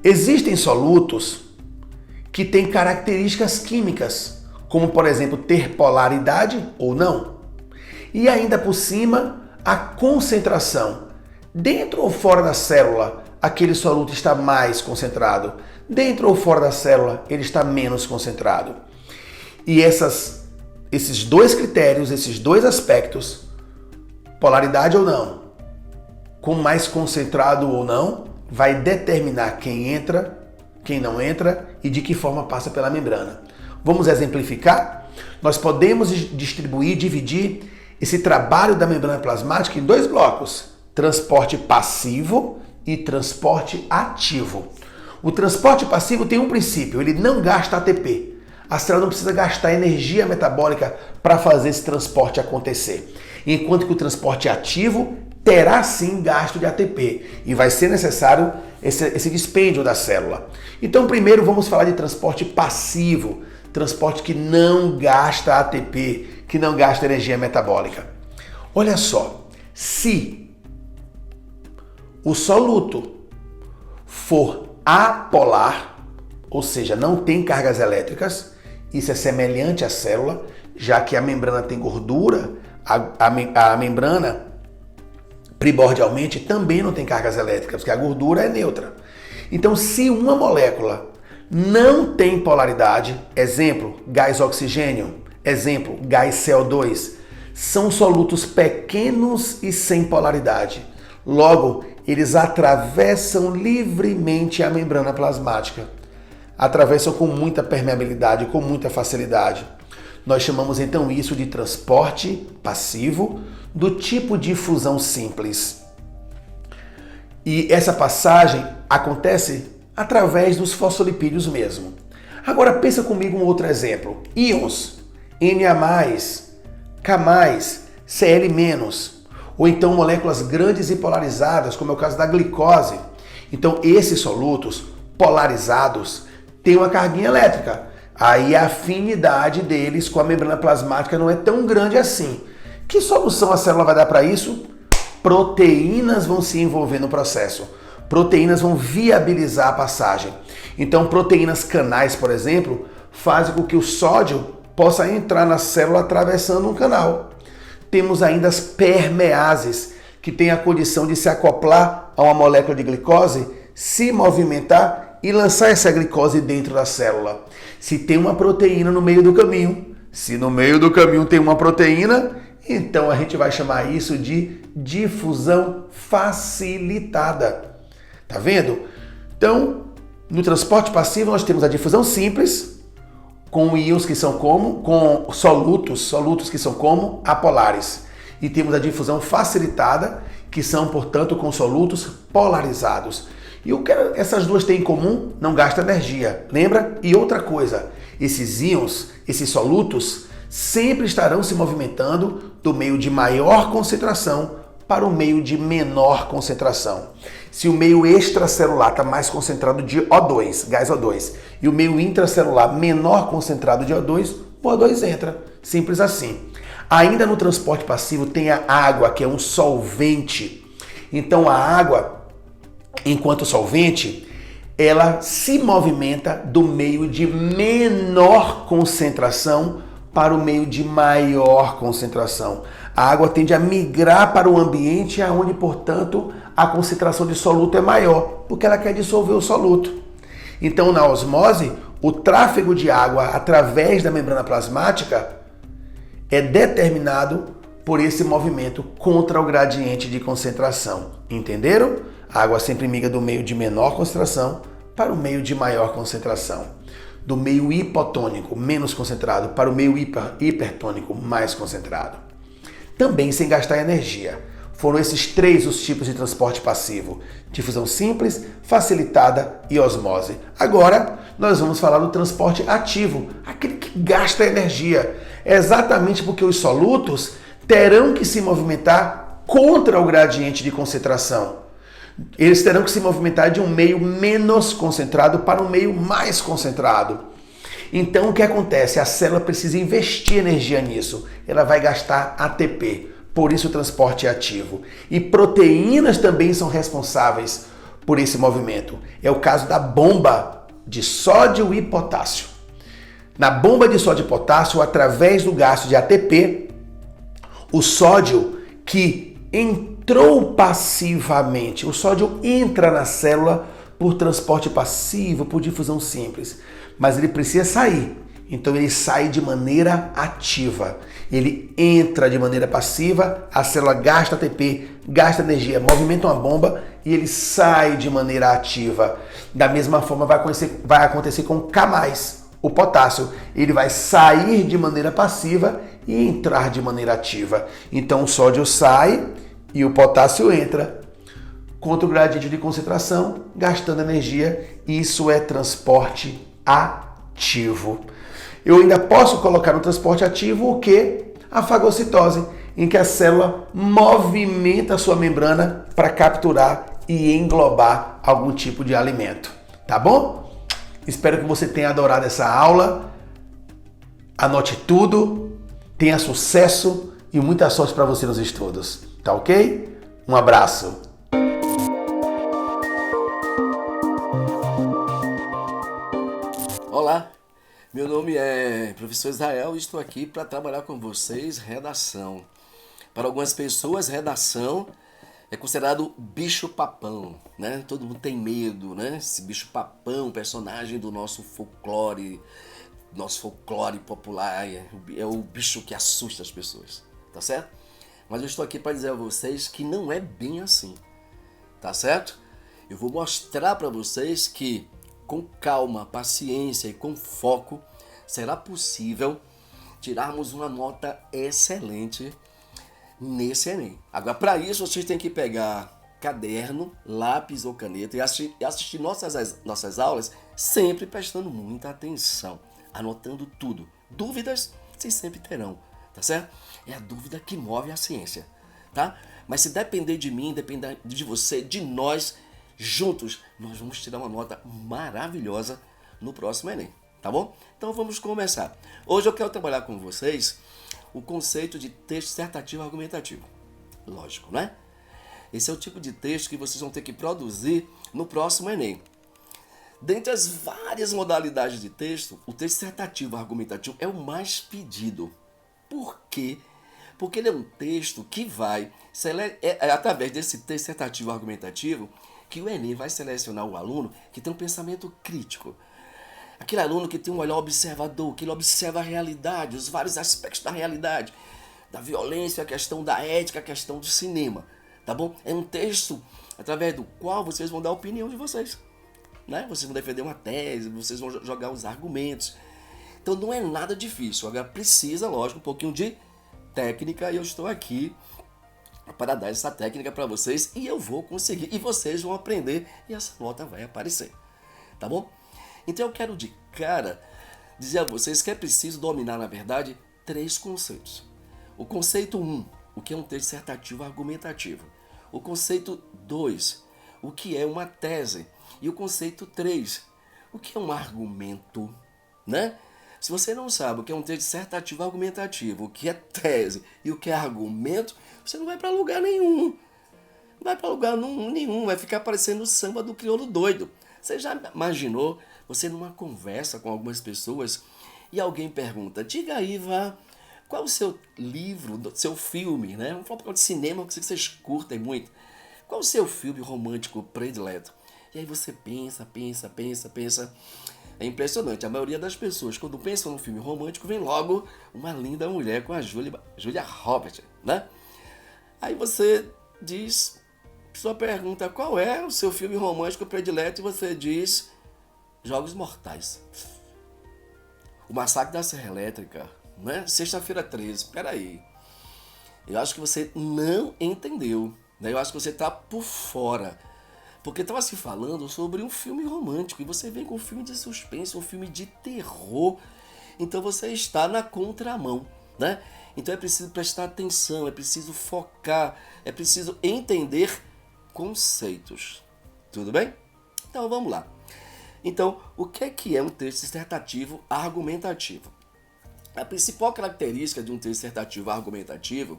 Existem solutos que têm características químicas, como, por exemplo, ter polaridade ou não. E ainda por cima, a concentração. Dentro ou fora da célula, aquele soluto está mais concentrado. Dentro ou fora da célula, ele está menos concentrado. E esses dois critérios, esses dois aspectos, polaridade ou não, com mais concentrado ou não, vai determinar quem entra, quem não entra e de que forma passa pela membrana. Vamos exemplificar? Nós podemos dividir esse trabalho da membrana plasmática em dois blocos: transporte passivo e transporte ativo. O transporte passivo tem um princípio, ele não gasta ATP. A célula não precisa gastar energia metabólica para fazer esse transporte acontecer. Enquanto que o transporte ativo terá sim gasto de ATP e vai ser necessário esse dispêndio da célula. Então, primeiro vamos falar de transporte passivo, transporte que não gasta ATP, que não gasta energia metabólica. Olha só, se o soluto for apolar, ou seja, não tem cargas elétricas, isso é semelhante à célula, já que a membrana tem gordura, a membrana primordialmente também não tem cargas elétricas, porque a gordura é neutra. Então, se uma molécula não tem polaridade, exemplo, gás oxigênio, exemplo, gás CO2, são solutos pequenos e sem polaridade. Logo, eles atravessam livremente a membrana plasmática. Atravessam com muita permeabilidade, com muita facilidade. Nós chamamos então isso de transporte passivo do tipo de fusão simples. E essa passagem acontece através dos fosfolipídios mesmo. Agora pensa comigo um outro exemplo. Íons, Na+, K+, Cl-, ou então moléculas grandes e polarizadas, como é o caso da glicose. Então esses solutos polarizados têm uma carguinha elétrica. Aí a afinidade deles com a membrana plasmática não é tão grande assim. Que solução a célula vai dar para isso? Proteínas vão se envolver no processo. Proteínas vão viabilizar a passagem. Então, proteínas canais, por exemplo, fazem com que o sódio possa entrar na célula atravessando um canal. Temos ainda as permeases, que têm a condição de se acoplar a uma molécula de glicose, se movimentar e lançar essa glicose dentro da célula. Se tem uma proteína no meio do caminho, se no meio do caminho tem uma proteína, então a gente vai chamar isso de difusão facilitada. Tá vendo? Então, no transporte passivo nós temos a difusão simples, com íons que são como, com solutos que são como apolares. e temos a difusão facilitada, que são, portanto, com solutos polarizados. E o que essas duas têm em comum? Não gasta energia, lembra? E outra coisa, esses íons, esses solutos, sempre estarão se movimentando do meio de maior concentração para o meio de menor concentração. Se o meio extracelular está mais concentrado de O2, gás O2, e o meio intracelular menor concentrado de O2, o O2 entra. Simples assim. Ainda no transporte passivo tem a água, que é um solvente. Então a água, enquanto solvente, ela se movimenta do meio de menor concentração para o meio de maior concentração. A água tende a migrar para o ambiente onde, portanto, a concentração de soluto é maior, porque ela quer dissolver o soluto. Então, na osmose, o tráfego de água através da membrana plasmática é determinado por esse movimento contra o gradiente de concentração. Entenderam? A água sempre migra do meio de menor concentração para o meio de maior concentração. Do meio hipotônico, menos concentrado, para o meio hipertônico, mais concentrado. Também sem gastar energia. Foram esses três os tipos de transporte passivo: difusão simples, facilitada e osmose. Agora, nós vamos falar do transporte ativo, aquele que gasta energia. É exatamente porque os solutos terão que se movimentar contra o gradiente de concentração. Eles terão que se movimentar de um meio menos concentrado para um meio mais concentrado. Então, o que acontece? A célula precisa investir energia nisso. Ela vai gastar ATP. Por isso o transporte é ativo. E proteínas também são responsáveis por esse movimento. É o caso da bomba de sódio e potássio. Na bomba de sódio e potássio, através do gasto de ATP, o sódio que entrou passivamente, o sódio entra na célula por transporte passivo, por difusão simples, mas ele precisa sair. Então ele sai de maneira ativa. Ele entra de maneira passiva, a célula gasta ATP, gasta energia, movimenta uma bomba e ele sai de maneira ativa. Da mesma forma vai acontecer com K+, o potássio. Ele vai sair de maneira passiva e entrar de maneira ativa. Então o sódio sai e o potássio entra contra o gradiente de concentração, gastando energia. Isso é transporte ativo. Eu ainda posso colocar no transporte ativo o que? A fagocitose, em que a célula movimenta a sua membrana para capturar e englobar algum tipo de alimento. Tá bom? Espero que você tenha adorado essa aula. Anote tudo, tenha sucesso e muita sorte para você nos estudos. Tá ok? Um abraço. Olá, meu nome é professor Israel e estou aqui para trabalhar com vocês redação. Para algumas pessoas, redação é considerado bicho-papão, né? Todo mundo tem medo, né? Esse bicho-papão, personagem do nosso folclore popular, é o bicho que assusta as pessoas, tá certo? Mas eu estou aqui para dizer a vocês que não é bem assim, tá certo? Eu vou mostrar para vocês que com calma, paciência e com foco será possível tirarmos uma nota excelente nesse Enem. Agora, para isso, vocês têm que pegar caderno, lápis ou caneta e assistir nossas aulas sempre prestando muita atenção, anotando tudo. Dúvidas, vocês sempre terão, tá certo? É a dúvida que move a ciência, tá? Mas se depender de mim, depender de você, de nós, juntos, nós vamos tirar uma nota maravilhosa no próximo Enem, tá bom? Então vamos começar. Hoje eu quero trabalhar com vocês o conceito de texto dissertativo argumentativo. Lógico, né? Esse é o tipo de texto que vocês vão ter que produzir no próximo Enem. Dentre as várias modalidades de texto, o texto dissertativo argumentativo é o mais pedido. Por quê? Porque ele é um texto que vai, através desse texto dissertativo argumentativo, que o Enem vai selecionar o aluno que tem um pensamento crítico. Aquele aluno que tem um olhar observador, que ele observa a realidade, os vários aspectos da realidade, da violência, a questão da ética, a questão do cinema, tá bom? É um texto através do qual vocês vão dar a opinião de vocês, né? Vocês vão defender uma tese, vocês vão jogar os argumentos. Então não é nada difícil, agora precisa, lógico, um pouquinho de técnica e eu estou aqui para dar essa técnica para vocês e eu vou conseguir. E vocês vão aprender e essa nota vai aparecer. Tá bom? Então eu quero de cara dizer a vocês que é preciso dominar, na verdade, 3 conceitos. O conceito 1, o que é um texto dissertativo argumentativo. O conceito 2, o que é uma tese. E o conceito 3, o que é um argumento, né? Se você não sabe o que é um texto dissertativo argumentativo, o que é tese e o que é argumento, você não vai para lugar nenhum. Não vai para lugar nenhum, vai ficar parecendo o samba do crioulo doido. Você já imaginou você numa conversa com algumas pessoas e alguém pergunta, diga aí, Vá, qual é o seu livro, seu filme, né? Vamos falar de cinema, que vocês curtem muito. Qual é o seu filme romântico predileto? E aí você pensa. É impressionante, a maioria das pessoas, quando pensam num filme romântico, vem logo uma linda mulher com a Julia Roberts, né? Aí você diz, a pessoa pergunta, qual é o seu filme romântico predileto? E você diz, Jogos Mortais. O Massacre da Serra Elétrica, né? Sexta-feira 13, peraí. Eu acho que você não entendeu, né? Eu acho que você está por fora. Porque estava se falando sobre um filme romântico e você vem com um filme de suspense, um filme de terror. Então você está na contramão, né? Então é preciso prestar atenção, é preciso focar, é preciso entender conceitos. Tudo bem? Então vamos lá. Então, o que é um texto dissertativo argumentativo? A principal característica de um texto dissertativo argumentativo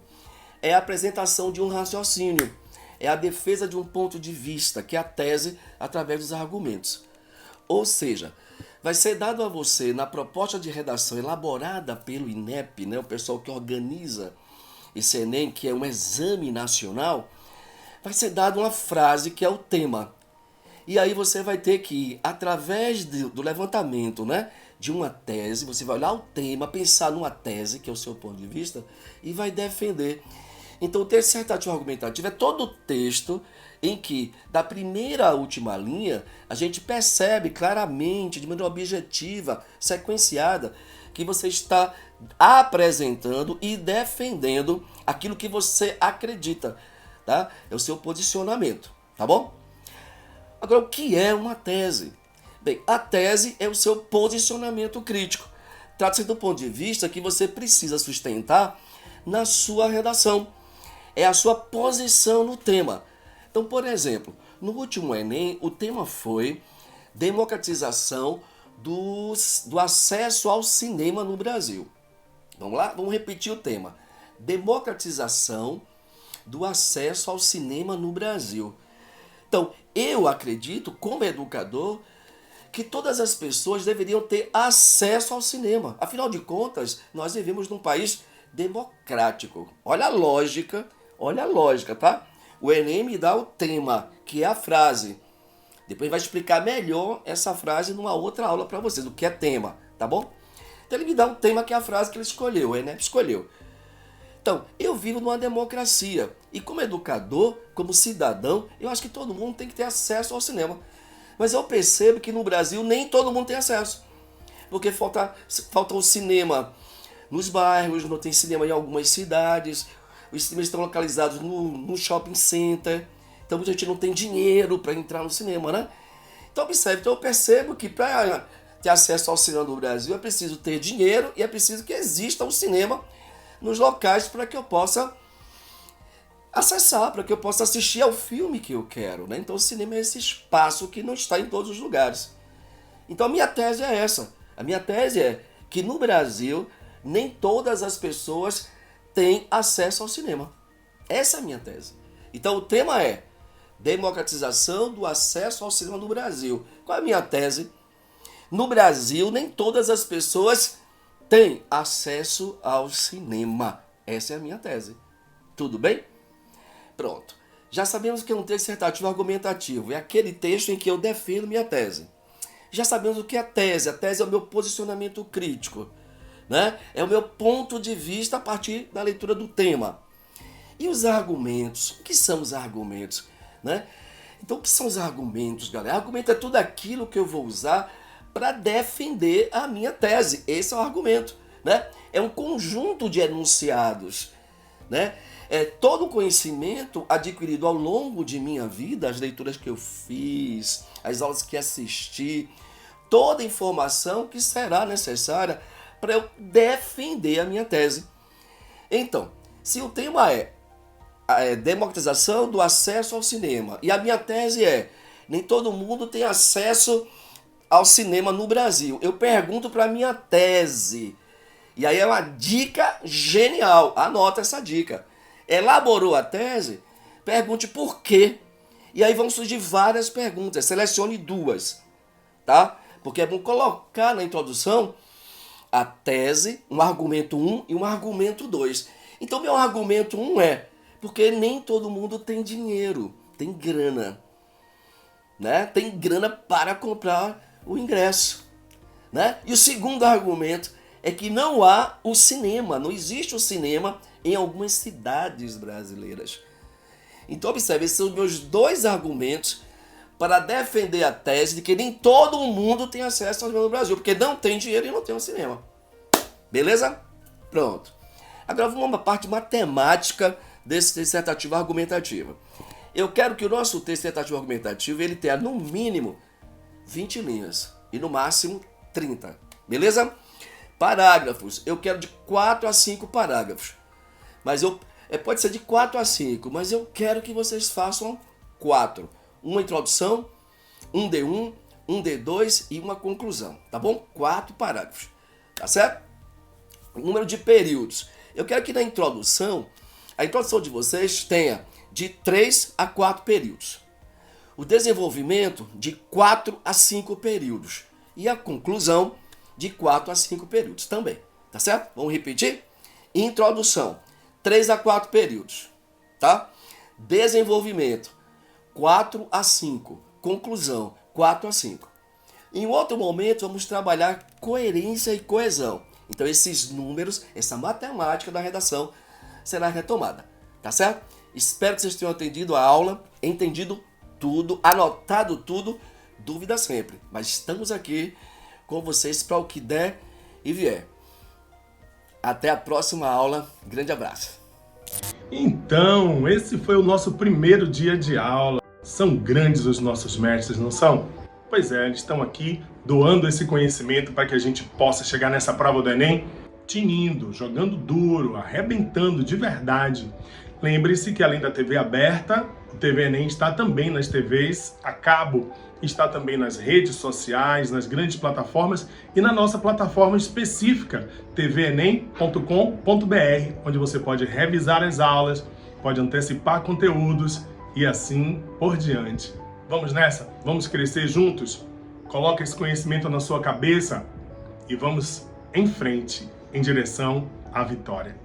é a apresentação de um raciocínio. É a defesa de um ponto de vista, que é a tese através dos argumentos. Ou seja, vai ser dado a você, na proposta de redação elaborada pelo INEP, né, o pessoal que organiza esse Enem, que é um exame nacional, vai ser dado uma frase que é o tema. E aí você vai ter que, através do levantamento, né, de uma tese, você vai olhar o tema, pensar numa tese, que é o seu ponto de vista, e vai defender. Então o texto dissertativo argumentativo é todo o texto em que, da primeira à última linha, a gente percebe claramente, de maneira objetiva, sequenciada, que você está apresentando e defendendo aquilo que você acredita, tá? É o seu posicionamento, tá bom? Agora, o que é uma tese? Bem, a tese é o seu posicionamento crítico. Trata-se do ponto de vista que você precisa sustentar na sua redação. É a sua posição no tema. Então, por exemplo, no último Enem, o tema foi democratização do acesso ao cinema no Brasil. Vamos lá? Vamos repetir o tema. Democratização do acesso ao cinema no Brasil. Então, eu acredito, como educador, que todas as pessoas deveriam ter acesso ao cinema. Afinal de contas, nós vivemos num país democrático. Olha a lógica, tá? O Enem me dá o tema, que é a frase. Depois vai explicar melhor essa frase numa outra aula para vocês, o que é tema, tá bom? Então ele me dá um tema que é a frase que ele escolheu, o Enem escolheu. Então, eu vivo numa democracia e como educador, como cidadão, eu acho que todo mundo tem que ter acesso ao cinema. Mas eu percebo que no Brasil nem todo mundo tem acesso. Porque falta o cinema nos bairros, não tem cinema em algumas cidades, os cinemas estão localizados no shopping center, então muita gente não tem dinheiro para entrar no cinema, né? Então observe, eu percebo que para ter acesso ao cinema no Brasil é preciso ter dinheiro e é preciso que exista um cinema nos locais para que eu possa acessar, para que eu possa assistir ao filme que eu quero, né? Então o cinema é esse espaço que não está em todos os lugares. Então a minha tese é essa. A minha tese é que no Brasil nem todas as pessoas têm acesso ao cinema. Essa é a minha tese. Então o tema é democratização do acesso ao cinema no Brasil. Qual é a minha tese? No Brasil nem todas as pessoas têm acesso ao cinema. Essa é a minha tese. Tudo bem? Pronto. Já sabemos que é um texto dissertativo argumentativo. É aquele texto em que eu defendo minha tese. Já sabemos o que é a tese. A tese é o meu posicionamento crítico, né? É o meu ponto de vista a partir da leitura do tema. E os argumentos? O que são os argumentos, né? Então, o que são os argumentos, galera? Argumento é tudo aquilo que eu vou usar para defender a minha tese. Esse é o argumento. né? É um conjunto de enunciados, né? É todo o conhecimento adquirido ao longo de minha vida, as leituras que eu fiz, as aulas que assisti, toda a informação que será necessária para eu defender a minha tese. Então, se o tema é democratização do acesso ao cinema, e a minha tese é: nem todo mundo tem acesso ao cinema no Brasil. Eu pergunto para a minha tese. E aí é uma dica genial. Anota essa dica. Elaborou a tese? Pergunte por quê. E aí vão surgir várias perguntas. Selecione 2, tá? Porque é bom colocar na introdução a tese, um argumento 1 e um argumento 2. Então, meu argumento 1 é: porque nem todo mundo tem dinheiro, tem grana, né? Tem grana para comprar o ingresso, né? E o segundo argumento é que não há o cinema, não existe o cinema em algumas cidades brasileiras. Então, observe, esses são os meus 2 argumentos para defender a tese de que nem todo mundo tem acesso ao cinema no Brasil, porque não tem dinheiro e não tem um cinema. Beleza? Pronto. Agora vamos para a parte matemática desse dissertativo argumentativo. Eu quero que o nosso texto dissertativo argumentativo ele tenha no mínimo 20 linhas e no máximo 30. Beleza? Parágrafos. Eu quero de 4 a 5 parágrafos. Mas pode ser de 4 a 5, mas eu quero que vocês façam 4. Uma introdução, um D1, um D2 e uma conclusão, tá bom? 4 parágrafos, tá certo? Número de períodos. Eu quero que na introdução, a introdução de vocês tenha de 3 a 4 períodos. O desenvolvimento de 4 a 5 períodos. E a conclusão de 4 a 5 períodos também, tá certo? Vamos repetir? Introdução, 3 a 4 períodos, tá? Desenvolvimento, 4 a 5. Conclusão, 4 a 5. Em outro momento, vamos trabalhar coerência e coesão. Então, esses números, essa matemática da redação será retomada, tá certo? Espero que vocês tenham atendido a aula, entendido tudo, anotado tudo, dúvida sempre. Mas estamos aqui com vocês para o que der e vier. Até a próxima aula. Grande abraço. Então, esse foi o nosso primeiro dia de aula. São grandes os nossos mestres, não são? Pois é, eles estão aqui doando esse conhecimento para que a gente possa chegar nessa prova do Enem tinindo, jogando duro, arrebentando de verdade. Lembre-se que além da TV aberta, o TV Enem está também nas TVs a cabo, está também nas redes sociais, nas grandes plataformas e na nossa plataforma específica, tvenem.com.br, onde você pode revisar as aulas, pode antecipar conteúdos e assim por diante. Vamos nessa? Vamos crescer juntos? Coloca esse conhecimento na sua cabeça e vamos em frente, em direção à vitória.